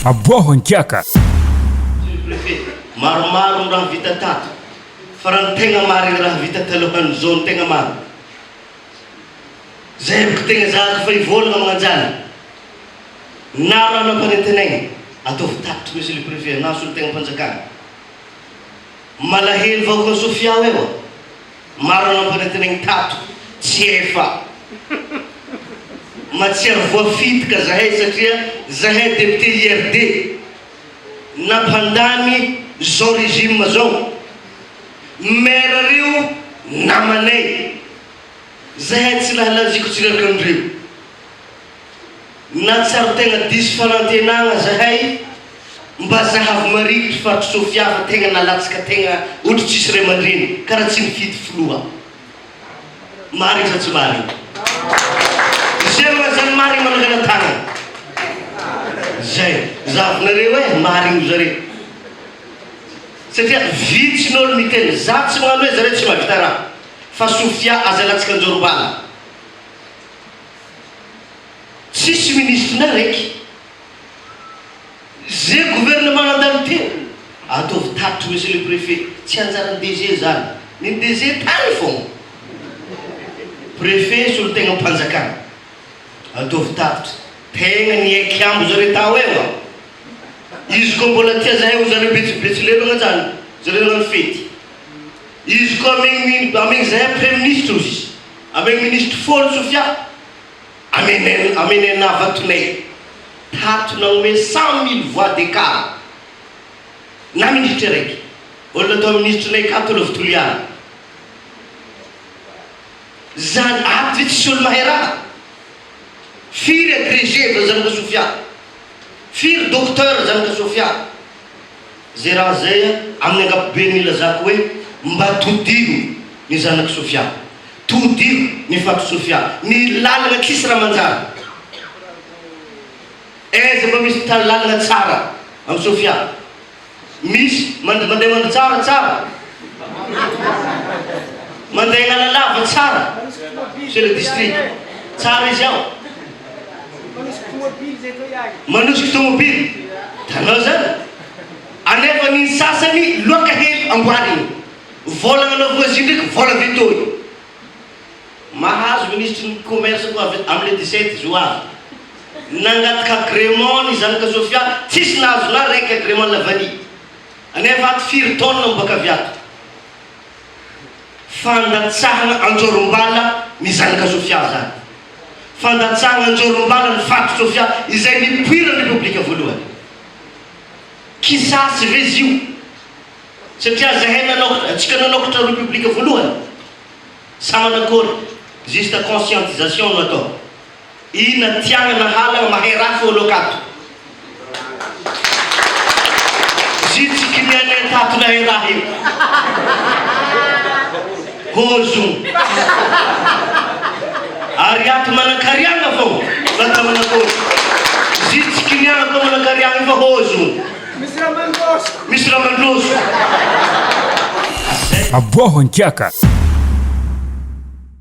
Aboaho ny kiaka. Maromaro raha vita tato. Fa raha tegna marigny raha vita talohan'ny zao ny tegna marigny. Zay boko tegna zahako fa ivolagna magnanjany. Na raha nampanentenegny, ataovy tatotry monsieur le préfet, na solo tegna mpanjakana. Malahelo vahoaka ny Sofia eo. Maro nampanentenegny tato, tsy efa. Matsiaro voafitika zahay satria zahay député IRD nampandany zao régime zao. Maire reo namanay. Zahay tsy lahalaziko tsiraka andreo. Na tsaro tegna diso fanantenagna zahay mba zahavy marikitry faty Sofia fa tegna nalatsaka tegna ohatry tsisy ray aman-dreny karaha tsy mifidy filoha. Marigny sa tsy marigny? Zay zany marigny manangana tagnana. Zay zahavinareo marigny zareo. Satria vitsin'olo miteny za tsy magnano hoe zareo tsy mahavita raha. Fa Sofia aza latsaka anjorobala. Tsisy ministre na raiky. Zay gouvernement nandalo teo. Ataovy tatotry monsieur le préfet. Tsy anjaran'ny DG zany. Ny DG tany fogna. Préfet solo tegna mpanjakana. Ataovy tatotry. Tegna ny aikambo zareo tao eo. Izy koa mbola tia zahay ho zareo betsilelo zany. Zareo nano fety. Izy koa amegny zahay premier ministre izy. Amegny ministre fôlo Sofia. Amenay navatonay. Tato nanome 100 000 voix d'écart. Na ministre raiky. Olona atao ministre nay kato olo vitoliana. Zany ato tsy olo mahay raha. Firy agrégé fa zanaka Sofia. Firy docteur zanaka Sofia. Zay raha zay amin'ny ankapobeny ilazako hoe mba todio ny zanaka Sofia. Todio ny fato Sofia. Ny lalagna tsisy raha manjary. Aiza mba misy tany lalagna tsara amin'ny Sofia. Misy mandeha tsara. Mandeha ngala lava tsara. C'est le district. Tsara izy ao. Manosika tomobily. Tanao zany. Anefa ny sasany loaka hely amboariny. Volagna na voisine ndraiky vola vetoy. Mahazo ministre ny commerce koa amin'ny le 17 juin. Nangataka agrément ny zanaka Sofia tsisy nahazo na raiky agrément lavany. Anefa ato 4 tonnes mibaka avy ato. Fandatsahana anjorombala ny zanaka Sofia zany. Fandatsahana anjorombala ny fato Sofia izay nipoira ny republika voalohany. Kisasy vezy io. Satria zahay atsika nanokatra republika voalohany. Sa manakôry juste conscientisation no atao. Ina tiagna na halagna mahay raha fô olo akato. Zitsika nianay tato nahay raha io. Hozo. Ary ato manakariagna fô. Lata manakôry. Zitsika niagna fô manakariagna fa hozo. Misy ramandroso. Aboaho ny kiaka.